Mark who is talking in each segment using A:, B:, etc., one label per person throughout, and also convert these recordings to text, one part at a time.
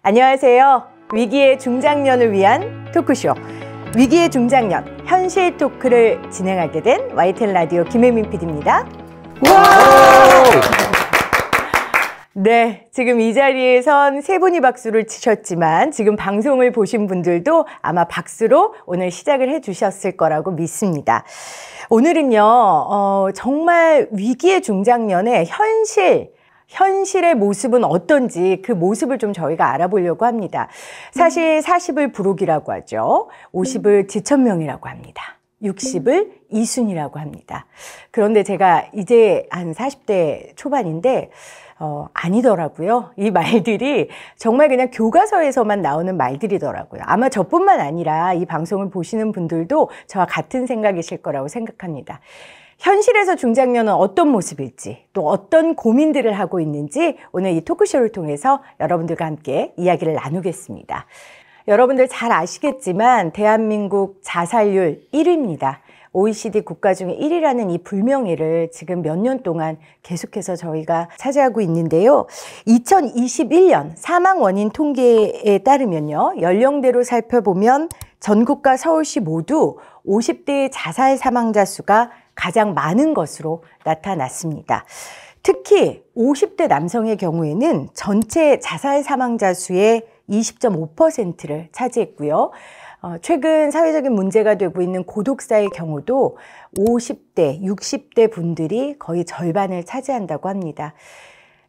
A: 안녕하세요. 위기의 중장년을 위한 토크쇼 위기의 중장년 현실 토크를 진행하게 된 YTN 라디오 김혜민 PD입니다. 네, 지금 이 자리에 선 세 분이 박수를 치셨지만 지금 방송을 보신 분들도 아마 박수로 오늘 시작을 해주셨을 거라고 믿습니다. 오늘은요, 정말 위기의 중장년의 현실의 모습은 어떤지 그 모습을 좀 저희가 알아보려고 합니다. 사실 40을 부록이라고 하죠. 50을 지천명이라고 합니다. 60을 이순이라고 합니다. 그런데 제가 이제 한 40대 초반인데 아니더라고요. 이 말들이 정말 그냥 교과서에서만 나오는 말들이더라고요. 아마 저뿐만 아니라 이 방송을 보시는 분들도 저와 같은 생각이실 거라고 생각합니다. 현실에서 중장년은 어떤 모습일지 또 어떤 고민들을 하고 있는지 오늘 이 토크쇼를 통해서 여러분들과 함께 이야기를 나누겠습니다. 여러분들 잘 아시겠지만 대한민국 자살률 1위입니다. OECD 국가 중에 1위라는 이 불명예를 지금 몇 년 동안 계속해서 저희가 차지하고 있는데요. 2021년 사망 원인 통계에 따르면요. 연령대로 살펴보면 전국과 서울시 모두 50대의 자살 사망자 수가 가장 많은 것으로 나타났습니다. 특히 50대 남성의 경우에는 전체 자살 사망자 수의 20.5%를 차지했고요. 최근 사회적인 문제가 되고 있는 고독사의 경우도 50대, 60대 분들이 거의 절반을 차지한다고 합니다.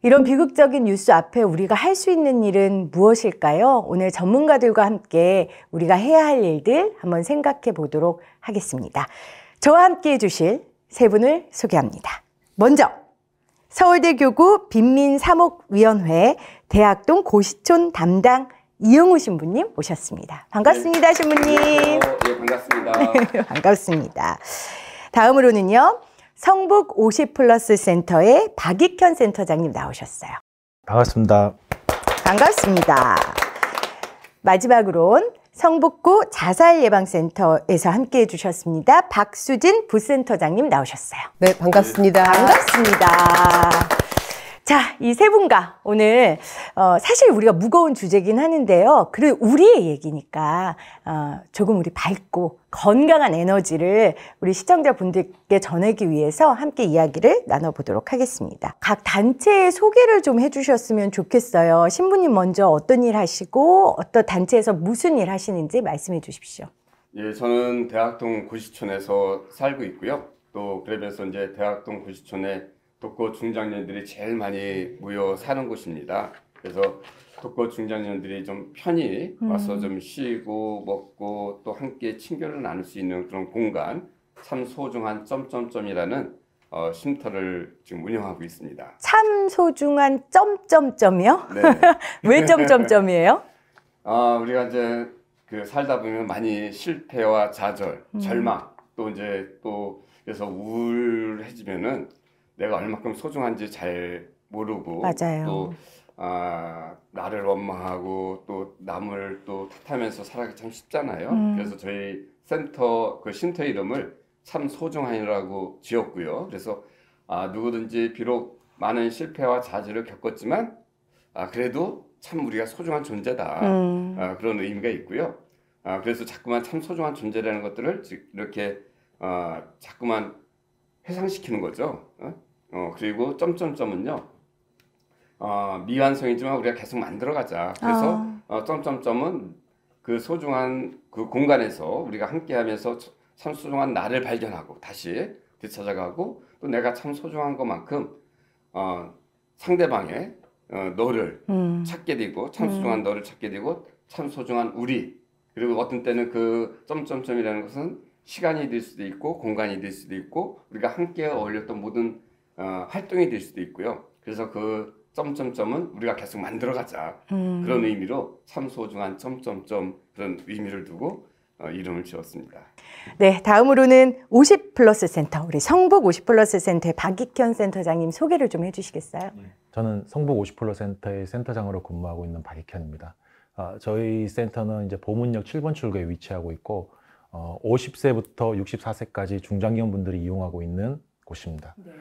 A: 이런 비극적인 뉴스 앞에 우리가 할 수 있는 일은 무엇일까요? 오늘 전문가들과 함께 우리가 해야 할 일들 한번 생각해 보도록 하겠습니다. 저와 함께 해주실 세 분을 소개합니다. 먼저 서울대 교구 빈민사목위원회 대학동 고시촌 담당 이영우 신부님 오셨습니다. 반갑습니다, 신부님.
B: 네, 반갑습니다.
A: 반갑습니다. 다음으로는요, 성북 50플러스 센터의 박익현 센터장님 나오셨어요.
C: 반갑습니다.
A: 반갑습니다. 마지막으론 성북구 자살예방센터에서 함께해 주셨습니다. 박수진 부센터장님 나오셨어요.
D: 네, 반갑습니다.
A: 반갑습니다. 자, 이 세 분과 오늘 사실 우리가 무거운 주제긴 하는데요. 그리고 우리의 얘기니까 조금 우리 밝고 건강한 에너지를 우리 시청자분들께 전하기 위해서 함께 이야기를 나눠보도록 하겠습니다. 각 단체의 소개를 좀 해주셨으면 좋겠어요. 신부님 먼저 어떤 일 하시고 어떤 단체에서 무슨 일 하시는지 말씀해 주십시오.
B: 예, 저는 대학동 고시촌에서 살고 있고요. 또 그러면서 이제 대학동 고시촌에 독거 중장년들이 제일 많이 모여 사는 곳입니다. 그래서 독거 중장년들이 좀 편히 와서 좀 쉬고 먹고 또 함께 친교를 나눌 수 있는 그런 공간, 참 소중한 점점점이라는 쉼터를 지금 운영하고 있습니다.
A: 참 소중한 점점점이요?
B: 네.
A: 왜 점점점이에요?
B: 우리가 이제 그 살다 보면 많이 실패와 좌절, 절망, 또 이제 또 그래서 우울해지면은 내가 얼마큼 소중한지 잘 모르고
A: 맞아요.
B: 또 나를 원망하고 또 남을 또 탓하면서 살아가기 참 쉽잖아요. 그래서 저희 센터 그 쉼터 이름을 참 소중한이라고 지었고요. 그래서 누구든지 비록 많은 실패와 좌절을 겪었지만 그래도 참 우리가 소중한 존재다. 그런 의미가 있고요. 그래서 자꾸만 참 소중한 존재라는 것들을 이렇게 자꾸만 회상시키는 거죠. 그리고 점점점은요, 미완성이지만 우리가 계속 만들어가자. 그래서 점점점은 그 소중한 그 공간에서 우리가 함께하면서 참 소중한 나를 발견하고 다시 되찾아가고 또 내가 참 소중한 것만큼 상대방의 너를 찾게 되고 참 소중한 너를 찾게 되고 참 소중한 우리, 그리고 어떤 때는 그 점점점이라는 것은 시간이 될 수도 있고 공간이 될 수도 있고 우리가 함께 어울렸던 모든 활동이 될 수도 있고요. 그래서 그 점점점은 우리가 계속 만들어가자. 그런 의미로 참 소중한 점점점 그런 의미를 두고 이름을 지었습니다.
A: 네, 다음으로는 50플러스 센터, 우리 성북 50플러스 센터의 박익현 센터장님 소개를 좀 해주시겠어요?
C: 저는 성북 50플러스 센터의 센터장으로 근무하고 있는 박익현입니다. 저희 센터는 이제 보문역 7번 출구에 위치하고 있고 50세부터 64세까지 중장년분들이 이용하고 있는 곳입니다. 네.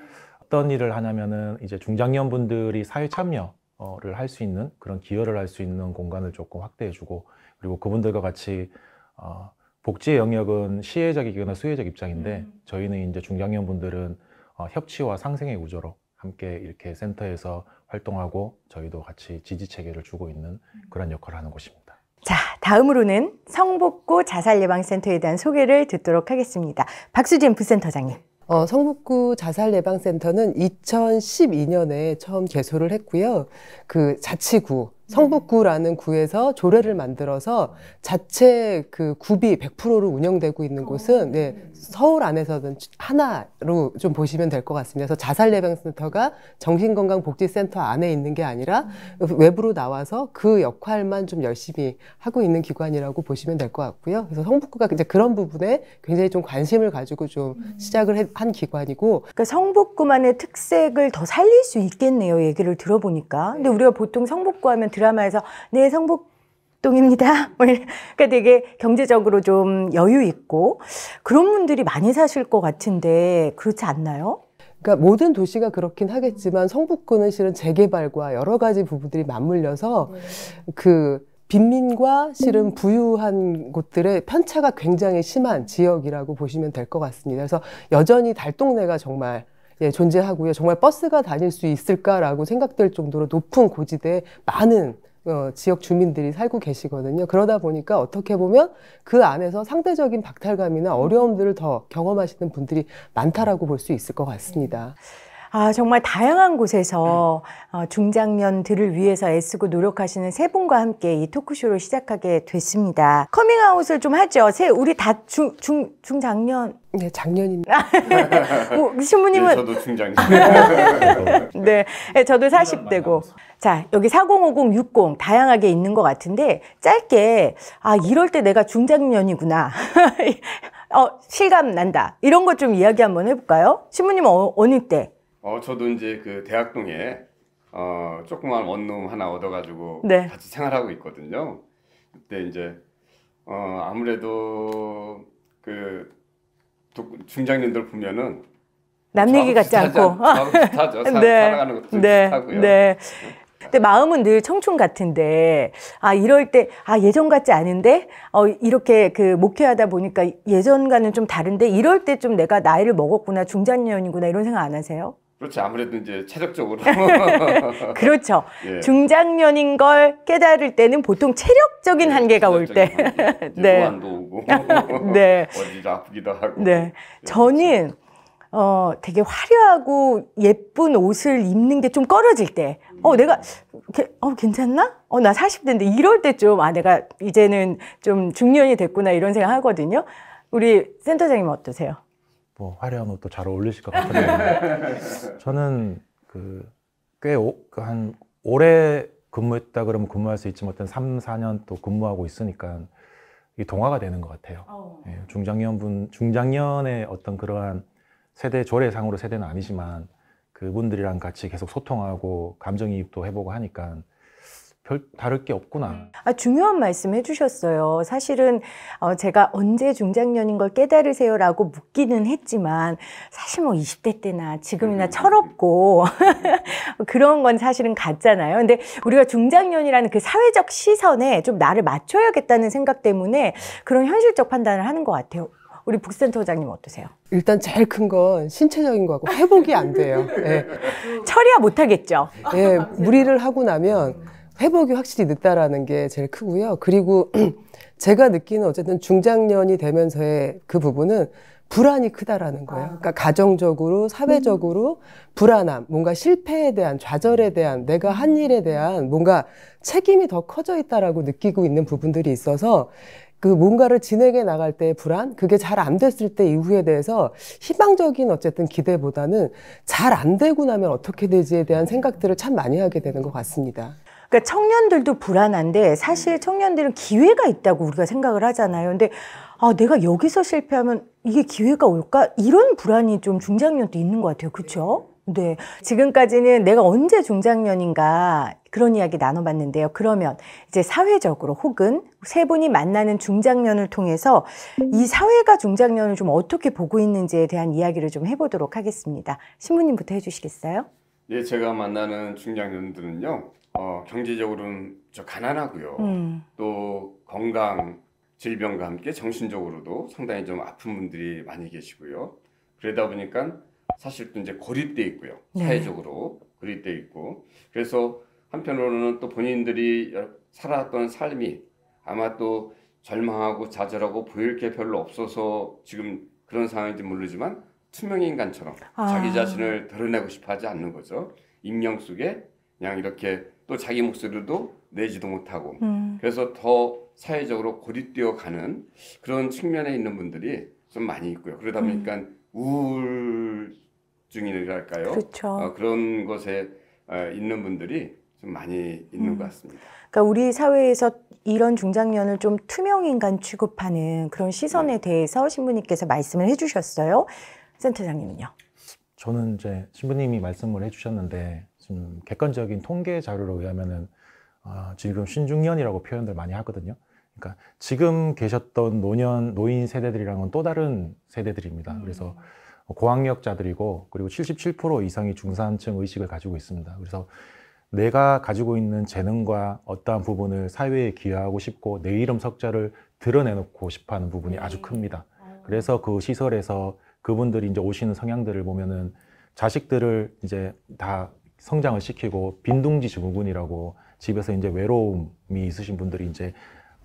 C: 어떤 일을 하냐면은 이제 중장년분들이 사회 참여 할 수 있는 그런 기여를 할 수 있는 공간을 조금 확대해주고 그리고 그분들과 같이 복지의 영역은 시혜적이거나 수혜적 입장인데 저희는 이제 중장년 분들은 협치와 상생의 구조로 함께 이렇게 센터에서 활동하고 저희도 같이 지지 체계를 주고 있는 그런 역할을 하는 곳입니다.
A: 자, 다음으로는 성북구 자살예방센터에 대한 소개를 듣도록 하겠습니다. 박수진 부센터장님.
D: 성북구 자살예방센터는 2012년에 처음 개소를 했고요. 그 자치구, 성북구라는 구에서 조례를 만들어서 자체 그 구비 100%로 운영되고 있는 곳은 서울 안에서는 하나로 좀 보시면 될 것 같습니다. 그래서 자살예방센터가 정신건강복지센터 안에 있는 게 아니라 외부로 나와서 그 역할만 좀 열심히 하고 있는 기관이라고 보시면 될 것 같고요. 그래서 성북구가 이제 그런 부분에 굉장히 좀 관심을 가지고 좀 시작을 한 기관이고,
A: 그러니까 성북구만의 특색을 더 살릴 수 있겠네요. 얘기를 들어보니까. 근데 우리가 보통 성북구 하면 드라마에서 네, 성북동입니다. 그러니까 되게 경제적으로 좀 여유 있고 그런 분들이 많이 사실 것 같은데 그렇지 않나요?
D: 그러니까 모든 도시가 그렇긴 하겠지만 성북구는 실은 재개발과 여러 가지 부분들이 맞물려서 그 빈민과 실은 부유한 곳들의 편차가 굉장히 심한 지역이라고 보시면 될 것 같습니다. 그래서 여전히 달동네가 정말 존재하고요. 정말 버스가 다닐 수 있을까라고 생각될 정도로 높은 고지대에 많은 지역 주민들이 살고 계시거든요. 그러다 보니까 어떻게 보면 그 안에서 상대적인 박탈감이나 어려움들을 더 경험하시는 분들이 많다라고 볼 수 있을 것 같습니다.
A: 정말 다양한 곳에서 중장년들을 위해서 애쓰고 노력하시는 세 분과 함께 이 토크쇼를 시작하게 됐습니다. 커밍아웃을 좀 하죠. 우리 다 중장년.
D: 네, 작년입니다.
A: 신부님은?
B: 네, 저도 중장년.
A: 네, 저도 40대고. 자, 여기 4050, 60 다양하게 있는 것 같은데 짧게 이럴 때 내가 중장년이구나. 실감 난다. 이런 것 좀 이야기 한번 해볼까요? 신부님은 어느 때?
B: 저도 이제 그 대학동에 조그만 원룸 하나 얻어가지고
A: 네.
B: 같이 생활하고 있거든요. 그때 이제 아무래도 그 중장년들 보면은
A: 남 얘기 같지 않고.
B: 비슷하죠.
A: 네.
B: 살아가는 것도 좀 비슷하고요.
A: 네. 근데 마음은 늘 청춘 같은데 이럴 때 예전 같지 않은데 이렇게 그 목회하다 보니까 예전과는 좀 다른데 이럴 때 좀 내가 나이를 먹었구나, 중장년이구나 이런 생각 안 하세요?
B: 그렇지. 아무래도 이제 체력적으로.
A: 그렇죠.
B: 예.
A: 중장년인 걸 깨달을 때는 보통 체력적인 한계가 올 때.
B: 네. 노안도 오고.
A: 네.
B: 어디가 아프기도 하고.
A: 네. 저는 되게 화려하고 예쁜 옷을 입는 게 좀 꺼려질 때, 내가, 괜찮나? 나 40대인데 이럴 때 좀, 내가 이제는 좀 중년이 됐구나 이런 생각 하거든요. 우리 센터장님은 어떠세요?
C: 뭐 화려한 옷도 잘 어울리실 것 같은데 저는 한 오래 근무했다 그러면 근무할 수 있지만 어떤 3, 4년 또 근무하고 있으니까 이 동화가 되는 것 같아요. 예, 중장년의 어떤 그러한 세대 조례상으로 세대는 아니지만 그분들이랑 같이 계속 소통하고 감정이입도 해보고 하니까 별 다를 게 없구나.
A: 중요한 말씀 해주셨어요. 사실은 제가 언제 중장년인 걸 깨달으세요라고 묻기는 했지만 사실 뭐 20대 때나 지금이나 철없고 그런 건 사실은 같잖아요. 근데 우리가 중장년이라는 그 사회적 시선에 좀 나를 맞춰야겠다는 생각 때문에 그런 현실적 판단을 하는 것 같아요. 우리 북센터장님 어떠세요?
D: 일단 제일 큰 건 신체적인 거고 회복이 안 돼요. 예.
A: 처리야 못하겠죠?
D: 예, 무리를 하고 나면 회복이 확실히 늦다라는 게 제일 크고요. 그리고 제가 느끼는 어쨌든 중장년이 되면서의 그 부분은 불안이 크다라는 거예요. 그러니까 가정적으로, 사회적으로 불안함, 뭔가 실패에 대한, 좌절에 대한, 내가 한 일에 대한 뭔가 책임이 더 커져 있다라고 느끼고 있는 부분들이 있어서 그 뭔가를 진행해 나갈 때의 불안, 그게 잘 안 됐을 때 이후에 대해서 희망적인 어쨌든 기대보다는 잘 안 되고 나면 어떻게 되지에 대한 생각들을 참 많이 하게 되는 것 같습니다.
A: 그러니까 청년들도 불안한데 사실 청년들은 기회가 있다고 우리가 생각을 하잖아요. 근데 내가 여기서 실패하면 이게 기회가 올까? 이런 불안이 좀 중장년 때 있는 것 같아요. 그렇죠? 네. 지금까지는 내가 언제 중장년인가 그런 이야기 나눠봤는데요. 그러면 이제 사회적으로 혹은 세 분이 만나는 중장년을 통해서 이 사회가 중장년을 좀 어떻게 보고 있는지에 대한 이야기를 좀 해보도록 하겠습니다. 신부님부터 해주시겠어요?
B: 예, 제가 만나는 중장년들은요. 경제적으로는 저 가난하고요. 또 건강 질병과 함께 정신적으로도 상당히 좀 아픈 분들이 많이 계시고요. 그러다 보니까 사실 또 이제 고립돼 있고요.
A: 네.
B: 사회적으로 고립돼 있고. 그래서 한편으로는 또 본인들이 살아왔던 삶이 아마 또 절망하고 좌절하고 보일 게 별로 없어서 지금 그런 상황인지 모르지만 투명인간처럼 자기 자신을 드러내고 싶어 하지 않는 거죠. 익명 속에 그냥 이렇게 또 자기 목소리도 내지도 못하고 그래서 더 사회적으로 고립되어 가는 그런 측면에 있는 분들이 좀 많이 있고요. 그러다 보니까 우울증이랄까요?
A: 그렇죠.
B: 그런 것에 있는 분들이 좀 많이 있는 것 같습니다.
A: 그러니까 우리 사회에서 이런 중장년을 좀 투명인간 취급하는 그런 시선에 대해서 신부님께서 말씀을 해주셨어요. 센터장님은요?
C: 저는 이제 신부님이 말씀을 해주셨는데 지금 객관적인 통계 자료로 의하면은 지금 신중년이라고 표현들 많이 하거든요. 그러니까 지금 계셨던 노인 세대들이랑은 또 다른 세대들입니다. 그래서 고학력자들이고 그리고 77% 이상이 중산층 의식을 가지고 있습니다. 그래서 내가 가지고 있는 재능과 어떠한 부분을 사회에 기여하고 싶고 내 이름 석자를 드러내놓고 싶어하는 부분이 아주 큽니다. 그래서 그 시설에서 그분들이 이제 오시는 성향들을 보면은 자식들을 이제 다 성장을 시키고 빈둥지 증후군이라고 집에서 이제 외로움이 있으신 분들이 이제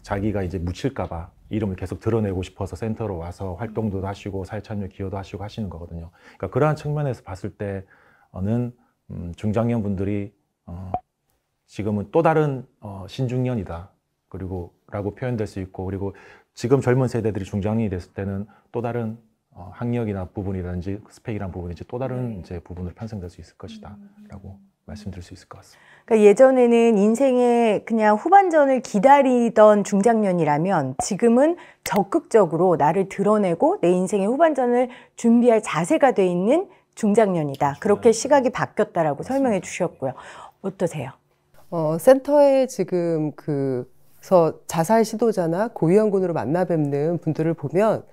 C: 자기가 이제 묻힐까봐 이름을 계속 드러내고 싶어서 센터로 와서 활동도 하시고 사회참여 기여도 하시고 하시는 거거든요. 그러니까 그러한 측면에서 봤을 때는 중장년 분들이 지금은 또 다른 신중년이다. 그리고 라고 표현될 수 있고 그리고 지금 젊은 세대들이 중장년이 됐을 때는 또 다른 학력이나 부분이라든지 스펙이란 부분이지 또 다른 이제 부분으로 편성될 수 있을 것이다. 라고 말씀드릴 수 있을 것 같습니다.
A: 그러니까 예전에는 인생의 그냥 후반전을 기다리던 중장년이라면 지금은 적극적으로 나를 드러내고 내 인생의 후반전을 준비할 자세가 돼 있는 중장년이다. 그렇게 시각이 바뀌었다라고 설명해 주셨고요. 어떠세요?
D: 센터에 지금 그래서 자살 시도자나 고위험군으로 만나 뵙는 분들을 보면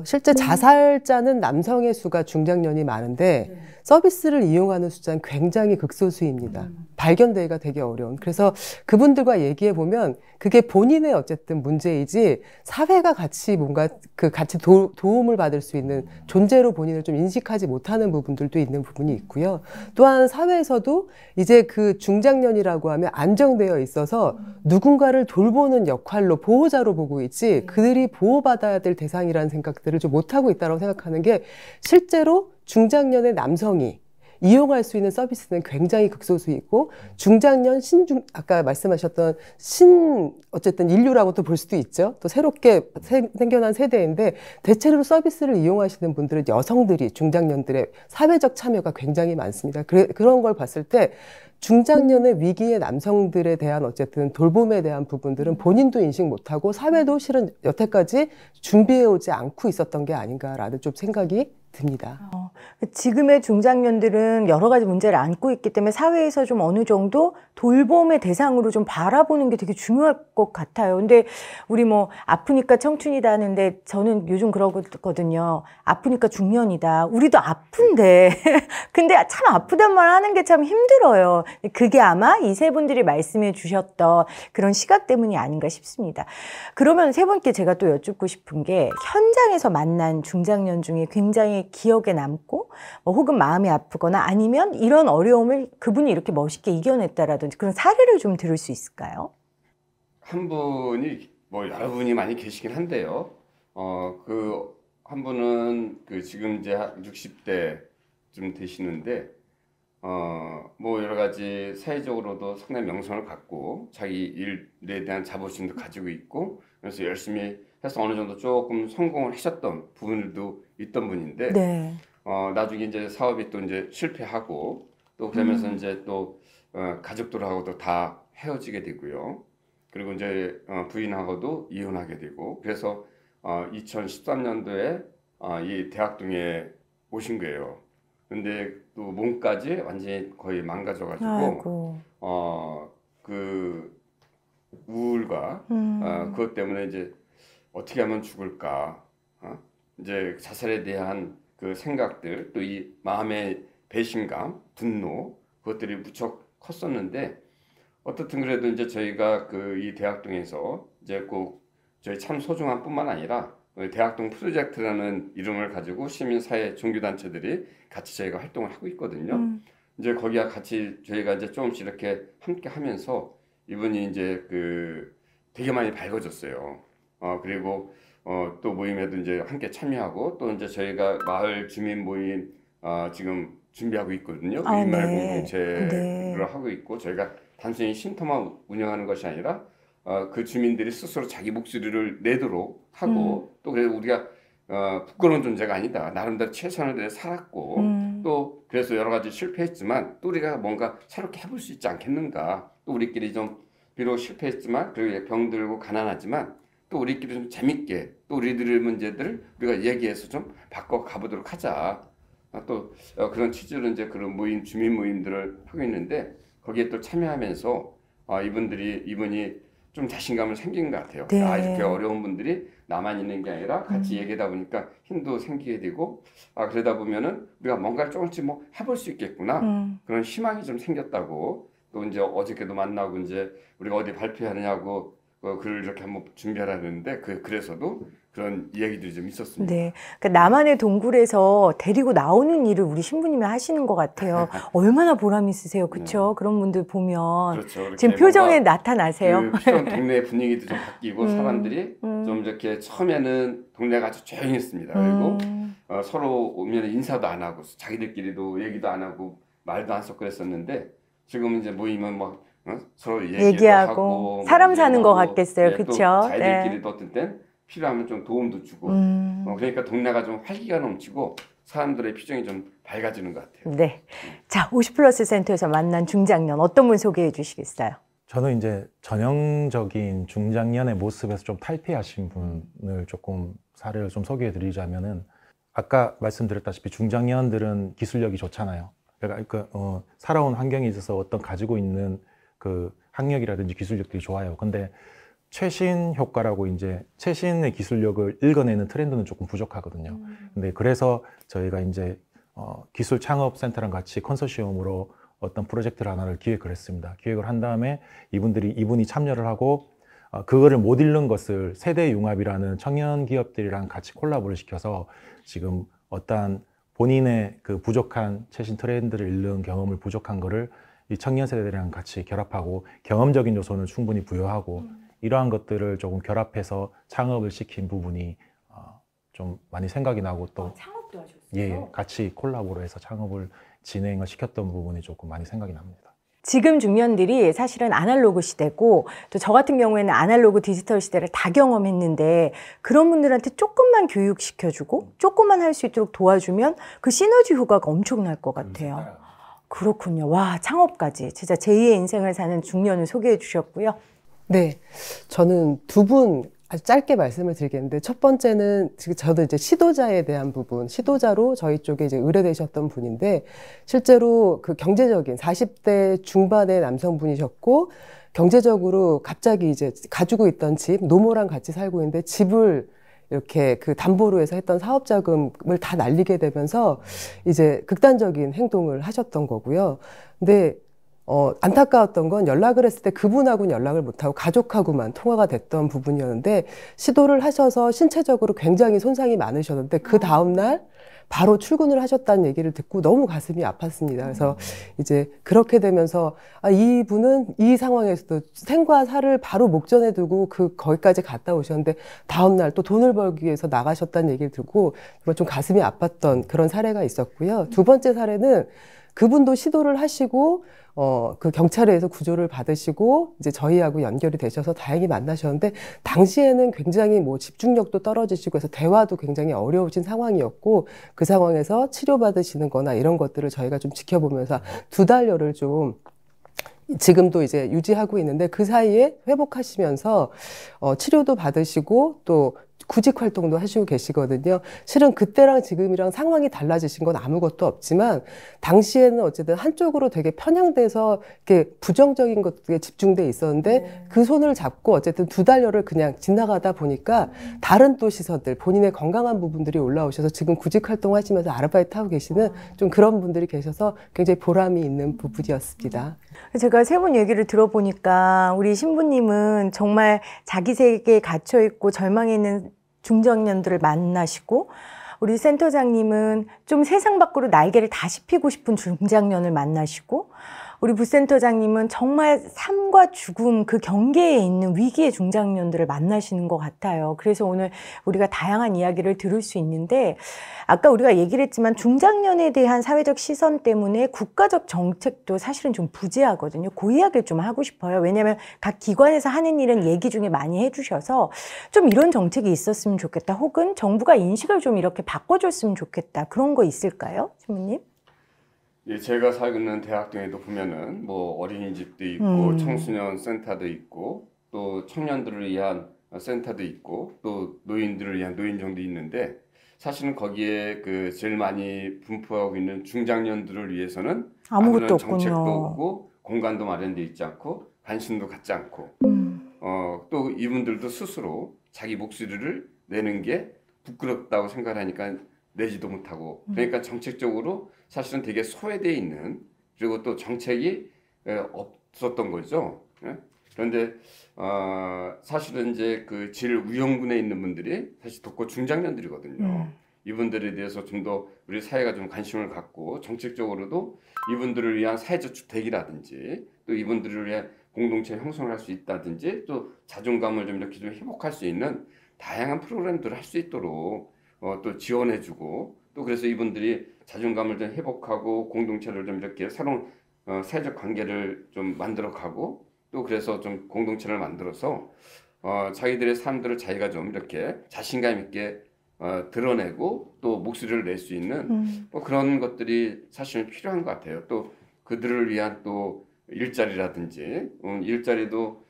D: 실제 자살자는 남성의 수가 중장년이 많은데 서비스를 이용하는 숫자는 굉장히 극소수입니다. 발견되기가 되게 어려운. 그래서 그분들과 얘기해 보면 그게 본인의 어쨌든 문제이지 사회가 같이 뭔가 같이 도움을 받을 수 있는 존재로 본인을 좀 인식하지 못하는 부분들도 있는 부분이 있고요. 또한 사회에서도 이제 그 중장년이라고 하면 안정되어 있어서 누군가를 돌보는 역할로 보호자로 보고 있지 그들이 보호받아야 될 대상이라는 생각들을 좀 못하고 있다고 생각하는 게 실제로 중장년의 남성이 이용할 수 있는 서비스는 굉장히 극소수이고 중장년 아까 말씀하셨던 어쨌든 인류라고 또 볼 수도 있죠. 또 새롭게 생겨난 세대인데 대체로 서비스를 이용하시는 분들은 여성들이 중장년들의 사회적 참여가 굉장히 많습니다. 그런 걸 봤을 때 중장년의 위기의 남성들에 대한 어쨌든 돌봄에 대한 부분들은 본인도 인식 못하고 사회도 실은 여태까지 준비해오지 않고 있었던 게 아닌가라는 좀 생각이 듭니다.
A: 지금의 중장년들은 여러 가지 문제를 안고 있기 때문에 사회에서 좀 어느 정도 돌봄의 대상으로 좀 바라보는 게 되게 중요할 것 같아요. 근데 우리 뭐 아프니까 청춘이다 하는데 저는 요즘 그러거든요. 아프니까 중년이다. 우리도 아픈데 근데 참 아프단 말 하는 게 참 힘들어요. 그게 아마 이 세 분들이 말씀해 주셨던 그런 시각 때문이 아닌가 싶습니다. 그러면 세 분께 제가 또 여쭙고 싶은 게 현장에서 만난 중장년 중에 굉장히 기억에 남고 혹은 마음이 아프거나 아니면 이런 어려움을 그분이 이렇게 멋있게 이겨냈다라든지 그런 사례를 좀 들을 수 있을까요?
B: 한 분이 뭐 여러분이 많이 계시긴 한데요. 그 한 분은 지금 이제 60대쯤 되시는데 뭐 여러 가지 사회적으로도 상당히 명성을 갖고 자기 일에 대한 자부심도 가지고 있고 그래서 열심히 해서 어느 정도 조금 성공을 하셨던 부분들도 있던 분인데
A: 네.
B: 나중에 이제 사업이 또 이제 실패하고 또 그러면서 이제 또 가족들하고도 다 헤어지게 되고요. 그리고 이제 부인하고도 이혼하게 되고 그래서 2013년도에 이 대학동에 오신 거예요. 근데 또 몸까지 완전히 거의 망가져가지고
A: 아이고.
B: 그 우울과 그것 때문에 이제 어떻게 하면 죽을까 이제 자살에 대한 그 생각들 또 이 마음의 배신감, 분노 그것들이 무척 컸었는데 어떻든 그래도 이제 저희가 그 이 대학동에서 이제 꼭 저희 참 소중한 뿐만 아니라 대학동 프로젝트라는 이름을 가지고 시민사회 종교단체들이 같이 저희가 활동을 하고 있거든요. 이제 거기와 같이 저희가 이제 조금씩 이렇게 함께 하면서 이분이 이제 그 되게 많이 밝아졌어요. 그리고 또 모임에도 이제 함께 참여하고 또 이제 저희가 마을 주민 모임 지금 준비하고 있거든요. 우리말
A: 네.
B: 공동체를
A: 네.
B: 하고 있고 저희가 단순히 쉼터만 운영하는 것이 아니라 그 주민들이 스스로 자기 목소리를 내도록 하고 또 그래서 우리가 부끄러운 존재가 아니다. 나름대로 최선을 다해 살았고 또 그래서 여러 가지 실패했지만 또 우리가 뭔가 새롭게 해볼 수 있지 않겠는가. 또 우리끼리 좀 비록 실패했지만 그리고 병들고 가난하지만 또 우리끼리 좀 재밌게 또 우리들의 문제들을 우리가 얘기해서 좀 바꿔 가보도록 하자. 또 그런 취지로 이제 그런 모임 주민 모임들을 하고 있는데 거기에 또 참여하면서 이분이 좀 자신감을 생긴 것 같아요.
A: 네.
B: 이렇게 어려운 분들이 나만 있는 게 아니라 같이 얘기하다 보니까 힘도 생기게 되고 그러다 보면은 우리가 뭔가를 조금씩 뭐 해볼 수 있겠구나 그런 희망이 좀 생겼다고 또 이제 어저께도 만나고 이제 우리가 어디 발표하느냐고 글을 이렇게 한번 준비하라는데 그래서도 그런 이야기들이 좀 있었습니다.
A: 네. 그러니까 나만의 동굴에서 데리고 나오는 일을 우리 신부님이 하시는 것 같아요. 얼마나 보람 있으세요. 그렇죠? 그런 분들 보면
B: 그렇죠.
A: 지금 표정에 나타나세요.
B: 그 필요한 동네 분위기도 좀 바뀌고 사람들이 좀 이렇게 처음에는 동네가 아주 조용했습니다. 그리고 서로 오면 인사도 안 하고 자기들끼리도 얘기도 안 하고 말도 안 섞고 그랬었는데 지금 이제 모이면 막 서로
A: 얘기하고
B: 하고
A: 사람 사는 것
B: 얘기하고,
A: 같겠어요.
B: 또
A: 그렇죠?
B: 자기들끼리도 어떤 땐 필요하면 좀 도움도 주고 그러니까 동네가 좀 활기가 넘치고 사람들의 표정이 좀 밝아지는 것 같아요.
A: 네. 자, 50플러스 센터에서 만난 중장년 어떤 분 소개해 주시겠어요?
C: 저는 이제 전형적인 중장년의 모습에서 좀 탈피하신 분을 조금 사례를 좀 소개해 드리자면은 아까 말씀드렸다시피 중장년들은 기술력이 좋잖아요. 그러니까 살아온 환경에 있어서 어떤 가지고 있는 그 학력이라든지 기술력들이 좋아요. 근데 최신 효과라고 이제 최신의 기술력을 읽어내는 트렌드는 조금 부족하거든요. 근데 그래서 저희가 이제 기술 창업 센터랑 같이 컨소시엄으로 어떤 프로젝트를 하나를 기획을 했습니다. 기획을 한 다음에 이분이 참여를 하고 그거를 못 읽는 것을 세대 융합이라는 청년 기업들이랑 같이 콜라보를 시켜서 지금 어떠한 본인의 그 부족한 최신 트렌드를 읽는 경험을 부족한 거를 이 청년 세대들이랑 같이 결합하고 경험적인 요소는 충분히 부여하고 이러한 것들을 조금 결합해서 창업을 시킨 부분이 좀 많이 생각이 나고 또
A: 창업도 하셨어요?
C: 예, 같이 콜라보로 해서 창업을 진행을 시켰던 부분이 조금 많이 생각이 납니다.
A: 지금 중년들이 사실은 아날로그 시대고 또 저 같은 경우에는 아날로그 디지털 시대를 다 경험했는데 그런 분들한테 조금만 교육시켜주고 조금만 할 수 있도록 도와주면 그 시너지 효과가 엄청날 것 같아요. 그렇군요. 와, 창업까지 진짜 제2의 인생을 사는 중년을 소개해 주셨고요.
D: 네, 저는 두 분 아주 짧게 말씀을 드리겠는데 첫 번째는 지금 저도 이제 시도자에 대한 부분, 시도자로 저희 쪽에 이제 의뢰되셨던 분인데 실제로 그 경제적인 40대 중반의 남성분이셨고 경제적으로 갑자기 이제 가지고 있던 집, 노모랑 같이 살고 있는데 집을 이렇게 그 담보로 해서 했던 사업 자금을 다 날리게 되면서 이제 극단적인 행동을 하셨던 거고요. 근데 안타까웠던 건 연락을 했을 때 그분하고는 연락을 못하고 가족하고만 통화가 됐던 부분이었는데 시도를 하셔서 신체적으로 굉장히 손상이 많으셨는데 그 다음날 바로 출근을 하셨다는 얘기를 듣고 너무 가슴이 아팠습니다. 그래서 이제 그렇게 되면서 이분은 이 상황에서도 생과 사를 바로 목전에 두고 거기까지 갔다 오셨는데 다음날 또 돈을 벌기 위해서 나가셨다는 얘기를 듣고 좀 가슴이 아팠던 그런 사례가 있었고요. 두 번째 사례는 그분도 시도를 하시고 그 경찰에서 구조를 받으시고 이제 저희하고 연결이 되셔서 다행히 만나셨는데 당시에는 굉장히 뭐 집중력도 떨어지시고 해서 대화도 굉장히 어려우신 상황이었고 그 상황에서 치료받으시는 거나 이런 것들을 저희가 좀 지켜보면서 2달여를 좀 지금도 이제 유지하고 있는데 그 사이에 회복하시면서 치료도 받으시고 또 구직 활동도 하시고 계시거든요. 실은 그때랑 지금이랑 상황이 달라지신 건 아무것도 없지만 당시에는 어쨌든 한쪽으로 되게 편향돼서 이렇게 부정적인 것들에 집중돼 있었는데 그 손을 잡고 어쨌든 2달여를 그냥 지나가다 보니까 다른 또 시선들, 본인의 건강한 부분들이 올라오셔서 지금 구직 활동하시면서 아르바이트 하고 계시는 좀 그런 분들이 계셔서 굉장히 보람이 있는 부분이었습니다.
A: 제가 세 분 얘기를 들어보니까 우리 신부님은 정말 자기 세계에 갇혀 있고 절망해 있는 중장년들을 만나시고, 우리 센터장님은 좀 세상 밖으로 날개를 다시 피고 싶은 중장년을 만나시고, 우리 부센터장님은 정말 삶과 죽음 그 경계에 있는 위기의 중장년들을 만나시는 것 같아요. 그래서 오늘 우리가 다양한 이야기를 들을 수 있는데, 아까 우리가 얘기를 했지만 중장년에 대한 사회적 시선 때문에 국가적 정책도 사실은 좀 부재하거든요. 그 이야기를 좀 하고 싶어요. 왜냐하면 각 기관에서 하는 일은 얘기 중에 많이 해주셔서 좀 이런 정책이 있었으면 좋겠다, 혹은 정부가 인식을 좀 이렇게 바꿔줬으면 좋겠다, 그런 거 있을까요, 신부님?
B: 예, 제가 살고 있는 대학 등에도 보면은 뭐 어린이집도 있고 청소년 센터도 있고 또 청년들을 위한 센터도 있고 또 노인들을 위한 노인정도 있는데, 사실은 거기에 그 제일 많이 분포하고 있는 중장년들을 위해서는
A: 아무것도
B: 정책도
A: 없군요.
B: 없고 공간도 마련되어 있지 않고 관심도 갖지 않고 또 이분들도 스스로 자기 목소리를 내는 게 부끄럽다고 생각하니까 내지도 못하고, 그러니까 정책적으로 사실은 되게 소외되어 있는, 그리고 또 정책이 없었던 거죠. 그런데 사실은 이제 그 제일 우영군에 있는 분들이 사실 독거 중장년들이거든요. 이분들에 대해서 좀 더 우리 사회가 좀 관심을 갖고 정책적으로도 이분들을 위한 사회적 주택이라든지 또 이분들을 위한 공동체 형성을 할 수 있다든지 또 자존감을 좀 이렇게 좀 회복할 수 있는 다양한 프로그램들을 할 수 있도록 또 지원해주고, 또 그래서 이분들이 자존감을 좀 회복하고 공동체를 좀 이렇게 새로운 사회적 관계를 좀 만들어가고, 또 그래서 좀 공동체를 만들어서 자기들의 삶들을 자기가 좀 이렇게 자신감 있게 드러내고 또 목소리를 낼 수 있는 뭐 그런 것들이 사실 필요한 것 같아요. 또 그들을 위한 또 일자리라든지 일자리도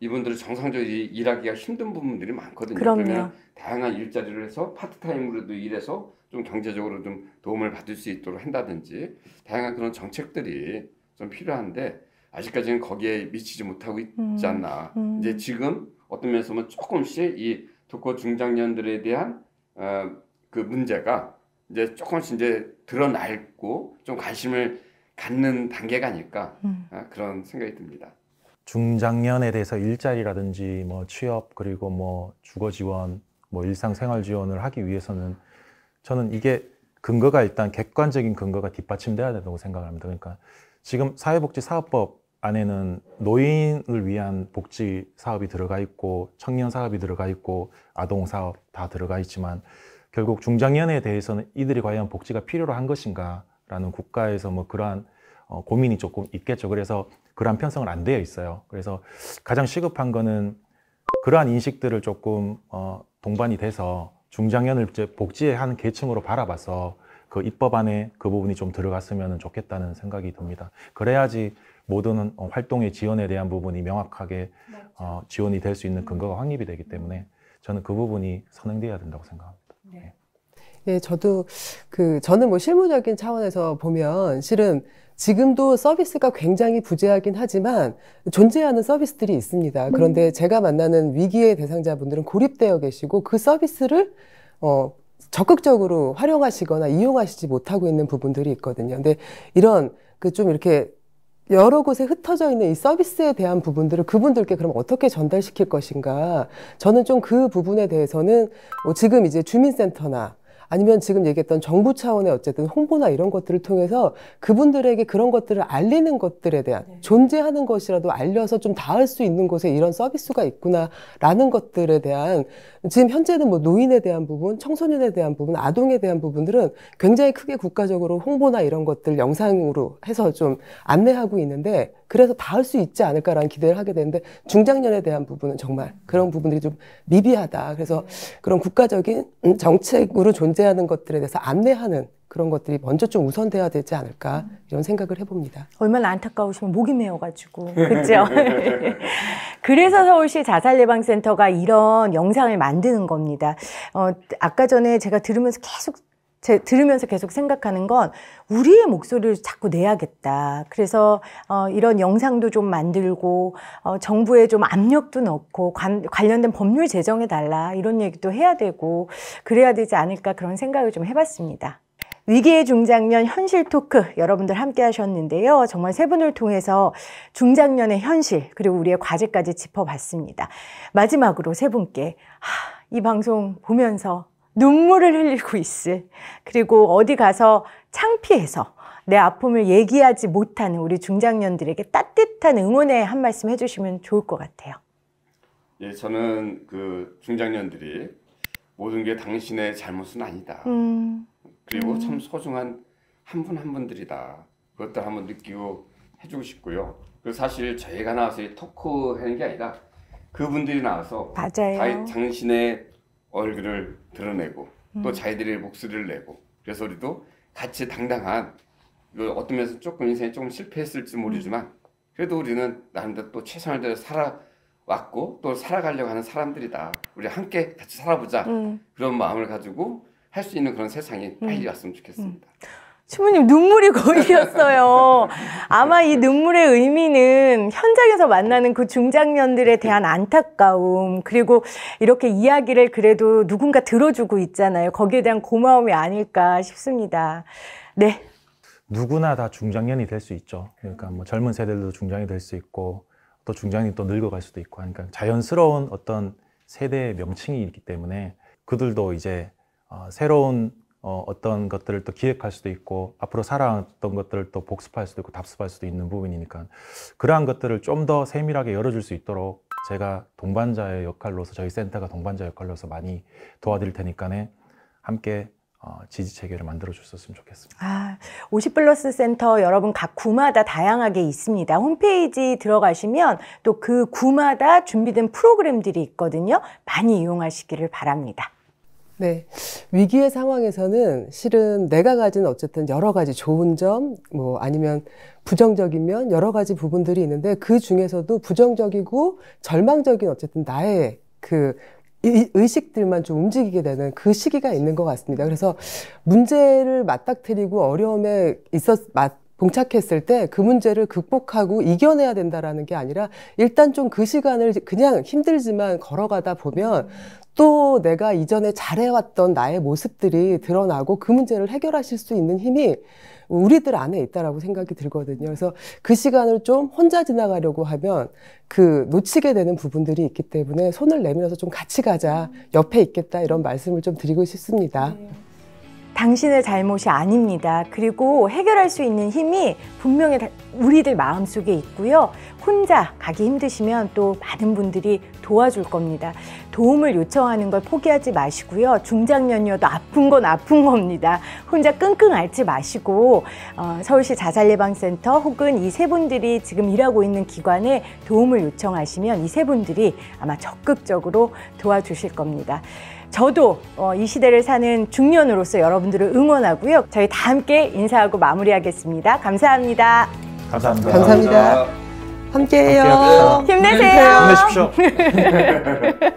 B: 이분들이 정상적으로 일하기가 힘든 부분들이 많거든요.
A: 그럼요.
B: 그러면 다양한 일자리를 해서 파트타임으로도 일해서 좀 경제적으로 좀 도움을 받을 수 있도록 한다든지 다양한 그런 정책들이 좀 필요한데 아직까지는 거기에 미치지 못하고 있지 않나. 이제 지금 어떤 면에서 보면 조금씩 이 독거 중장년들에 대한 그 문제가 이제 조금씩 이제 드러날고 좀 관심을 갖는 단계가 아닐까 그런 생각이 듭니다.
C: 중장년에 대해서 일자리라든지 뭐 취업 그리고 뭐 주거 지원, 뭐 일상생활 지원을 하기 위해서는 저는 이게 근거가 일단 객관적인 근거가 뒷받침돼야 된다고 생각합니다. 그러니까 지금 사회복지사업법 안에는 노인을 위한 복지 사업이 들어가 있고 청년 사업이 들어가 있고 아동 사업 다 들어가 있지만 결국 중장년에 대해서는 이들이 과연 복지가 필요로 한 것인가라는 국가에서 뭐 그러한 고민이 조금 있겠죠. 그래서 그러한 편성은 안 되어 있어요. 그래서 가장 시급한 거는 그러한 인식들을 조금 동반이 돼서 중장년을 이제 복지하는 계층으로 바라봐서 그 입법 안에 그 부분이 좀 들어갔으면 좋겠다는 생각이 듭니다. 그래야지 모든 활동의 지원에 대한 부분이 명확하게 지원이 될 수 있는 근거가 확립이 되기 때문에 저는 그 부분이 선행돼야 된다고 생각합니다. 네.
D: 예, 저는 뭐 실무적인 차원에서 보면 실은 지금도 서비스가 굉장히 부재하긴 하지만 존재하는 서비스들이 있습니다. 그런데 제가 만나는 위기의 대상자분들은 고립되어 계시고 그 서비스를 적극적으로 활용하시거나 이용하시지 못하고 있는 부분들이 있거든요. 근데 이런 그 좀 이렇게 여러 곳에 흩어져 있는 이 서비스에 대한 부분들을 그분들께 그럼 어떻게 전달시킬 것인가. 저는 좀 그 부분에 대해서는 지금 이제 주민센터나 아니면 지금 얘기했던 정부 차원의 어쨌든 홍보나 이런 것들을 통해서 그분들에게 그런 것들을 알리는 것들에 대한 존재하는 것이라도 알려서 좀 닿을 수 있는 곳에 이런 서비스가 있구나라는 것들에 대한 지금 현재는 뭐 노인에 대한 부분, 청소년에 대한 부분, 아동에 대한 부분들은 굉장히 크게 국가적으로 홍보나 이런 것들 영상으로 해서 좀 안내하고 있는데 그래서 닿을 수 있지 않을까라는 기대를 하게 되는데 중장년에 대한 부분은 정말 그런 부분들이 좀 미비하다. 그래서 그런 국가적인 정책으로 존재하는 것들에 대해서 안내하는 그런 것들이 먼저 좀 우선돼야 되지 않을까 이런 생각을 해봅니다.
A: 얼마나 안타까우시면 목이 메어가지고 그렇죠. 그래서 서울시 자살예방센터가 이런 영상을 만드는 겁니다. 아까 전에 제가 들으면서 계속 생각하는 건 우리의 목소리를 자꾸 내야겠다. 그래서 이런 영상도 좀 만들고 정부에 좀 압력도 넣고 관련된 법률 제정해 달라 이런 얘기도 해야 되고 그래야 되지 않을까 그런 생각을 좀 해봤습니다. 위기의 중장년 현실 토크 여러분들 함께 하셨는데요. 정말 세 분을 통해서 중장년의 현실 그리고 우리의 과제까지 짚어봤습니다. 마지막으로 세 분께 이 방송 보면서 눈물을 흘리고 있을 그리고 어디 가서 창피해서 내 아픔을 얘기하지 못하는 우리 중장년들에게 따뜻한 응원의 한 말씀 해주시면 좋을 것 같아요.
B: 예, 저는 그 중장년들이 모든 게 당신의 잘못은 아니다. 그리고 참 소중한 한 분 한 분들이다. 그것들 한번 느끼고 해주고 싶고요. 그리고 사실 저희가 나와서 이 토크 하는 게 아니라 그분들이 나와서
A: 맞아요.
B: 당신의 얼굴을 드러내고 또 자기들의 목소리를 내고 그래서 우리도 같이 당당한 어떤 면에서 조금 인생이 조금 실패했을지 모르지만 그래도 우리는 나름대로 또 최선을 다해 살아왔고 또 살아가려고 하는 사람들이다. 우리 함께 같이 살아보자. 그런 마음을 가지고 할 수 있는 그런 세상이 빨리 왔으면 좋겠습니다.
A: 신부님 눈물이 고이셨어요. 아마 이 눈물의 의미는 현장에서 만나는 그 중장년들에 대한 안타까움 그리고 이렇게 이야기를 그래도 누군가 들어주고 있잖아요. 거기에 대한 고마움이 아닐까 싶습니다. 네.
C: 누구나 다 중장년이 될 수 있죠. 그러니까 뭐 젊은 세대들도 중장이 될 수 있고 또 중장이 또 늙어갈 수도 있고 하니까 자연스러운 어떤 세대의 명칭이 있기 때문에 그들도 이제 새로운 어떤 것들을 또 기획할 수도 있고 앞으로 살아왔던 것들을 또 복습할 수도 있고 답습할 수도 있는 부분이니까 그러한 것들을 좀 더 세밀하게 열어줄 수 있도록 제가 동반자의 역할로서 저희 센터가 동반자 역할로서 많이 도와드릴 테니까 함께 지지 체계를 만들어 줬으면 좋겠습니다.
A: 50플러스 센터 여러분 각 구마다 다양하게 있습니다. 홈페이지 들어가시면 또 그 구마다 준비된 프로그램들이 있거든요. 많이 이용하시기를 바랍니다.
D: 네. 위기의 상황에서는 실은 내가 가진 어쨌든 여러 가지 좋은 점, 뭐 아니면 부정적인 면 여러 가지 부분들이 있는데 그 중에서도 부정적이고 절망적인 어쨌든 나의 그 의식들만 좀 움직이게 되는 그 시기가 있는 것 같습니다. 그래서 문제를 맞닥뜨리고 어려움에 봉착했을 때 그 문제를 극복하고 이겨내야 된다라는 게 아니라 일단 좀 그 시간을 그냥 힘들지만 걸어가다 보면 또 내가 이전에 잘해왔던 나의 모습들이 드러나고 그 문제를 해결하실 수 있는 힘이 우리들 안에 있다라고 생각이 들거든요. 그래서 그 시간을 좀 혼자 지나가려고 하면 그 놓치게 되는 부분들이 있기 때문에 손을 내밀어서 좀 같이 가자, 옆에 있겠다 이런 말씀을 좀 드리고 싶습니다.
A: 당신의 잘못이 아닙니다. 그리고 해결할 수 있는 힘이 분명히 우리들 마음속에 있고요. 혼자 가기 힘드시면 또 많은 분들이 도와줄 겁니다. 도움을 요청하는 걸 포기하지 마시고요. 중장년이어도 아픈 건 아픈 겁니다. 혼자 끙끙 앓지 마시고 서울시 자살예방센터 혹은 이 세 분들이 지금 일하고 있는 기관에 도움을 요청하시면 이 세 분들이 아마 적극적으로 도와주실 겁니다. 저도 이 시대를 사는 중년으로서 여러분들을 응원하고요. 저희 다 함께 인사하고 마무리하겠습니다. 감사합니다.
C: 감사합니다.
D: 감사합니다. 함께해요.
A: 힘내세요.
C: 힘내십시오.